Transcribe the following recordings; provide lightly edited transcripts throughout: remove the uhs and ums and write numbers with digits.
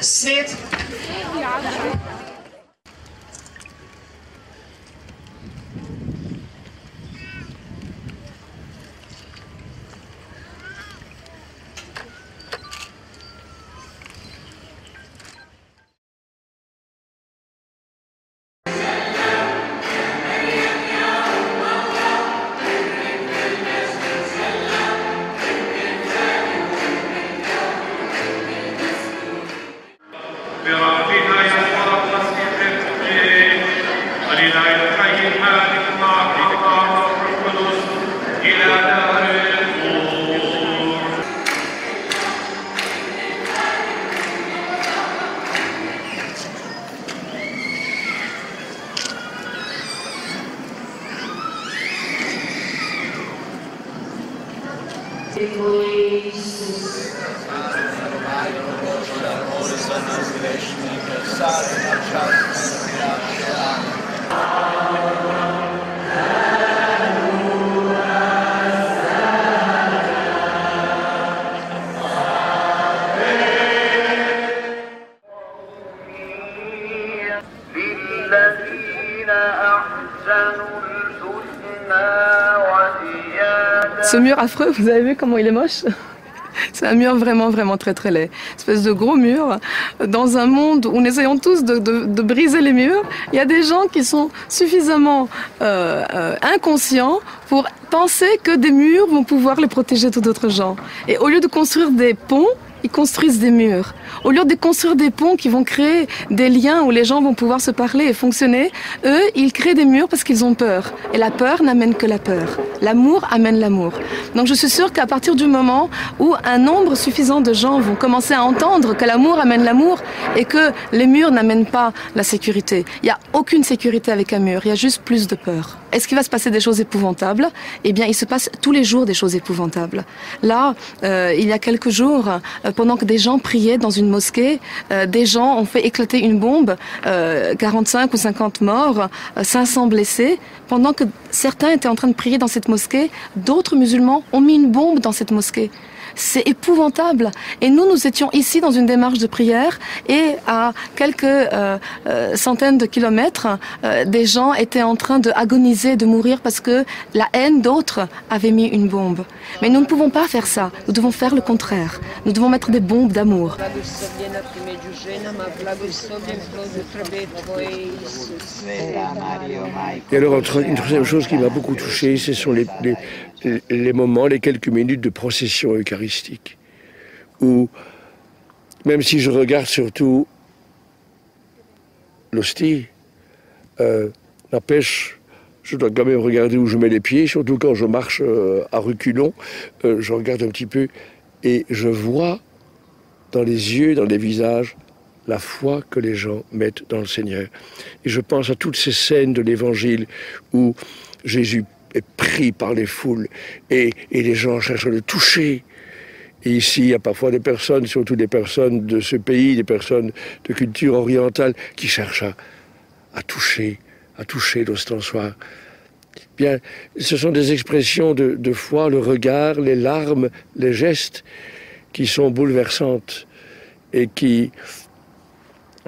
Sit. Ce mur affreux, vous avez vu comment il est moche? C'est un mur vraiment, vraiment très, très laid. Une espèce de gros mur. Dans un monde où nous essayons tous de briser les murs, il y a des gens qui sont suffisamment inconscients pour penser que des murs vont pouvoir les protéger de d'autres gens. Et au lieu de construire des ponts, ils construisent des murs. Au lieu de construire des ponts qui vont créer des liens où les gens vont pouvoir se parler et fonctionner, eux, ils créent des murs parce qu'ils ont peur. Et la peur n'amène que la peur. L'amour amène l'amour. Donc je suis sûre qu'à partir du moment où un nombre suffisant de gens vont commencer à entendre que l'amour amène l'amour et que les murs n'amènent pas la sécurité. Il n'y a aucune sécurité avec un mur, il y a juste plus de peur. Est-ce qu'il va se passer des choses épouvantables? Eh bien, il se passe tous les jours des choses épouvantables. Là, il y a quelques jours, pendant que des gens priaient dans une mosquée, des gens ont fait éclater une bombe, 45 ou 50 morts, 500 blessés. Pendant que certains étaient en train de prier dans cette mosquée, d'autres musulmans ont mis une bombe dans cette mosquée. C'est épouvantable. Et nous étions ici dans une démarche de prière et à quelques centaines de kilomètres, des gens étaient en train d'agoniser, de mourir parce que la haine d'autres avait mis une bombe. Mais nous ne pouvons pas faire ça. Nous devons faire le contraire. Nous devons mettre des bombes d'amour. Et alors, une troisième chose qui m'a beaucoup touché, ce sont les moments, les quelques minutes de procession eucharistique, où, même si je regarde surtout l'hostie, la pêche, je dois quand même regarder où je mets les pieds, surtout quand je marche à reculons, je regarde un petit peu et je vois dans les yeux, dans les visages, la foi que les gens mettent dans le Seigneur. Et je pense à toutes ces scènes de l'Évangile où Jésus est pris par les foules et les gens cherchent à le toucher. Et ici, il y a parfois des personnes, surtout des personnes de ce pays, des personnes de culture orientale, qui cherchent à toucher l'ostensoir. Bien, ce sont des expressions de foi, le regard, les larmes, les gestes qui sont bouleversantes et qui,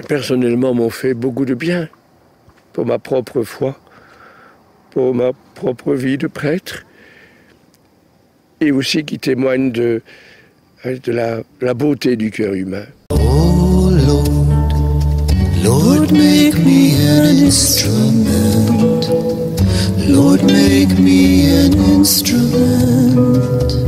personnellement, m'ont fait beaucoup de bien pour ma propre foi, pour ma propre vie de prêtre, et aussi qui témoignent de la beauté du cœur humain. Oh Lord, make me an instrument. Lord, make me an instrument.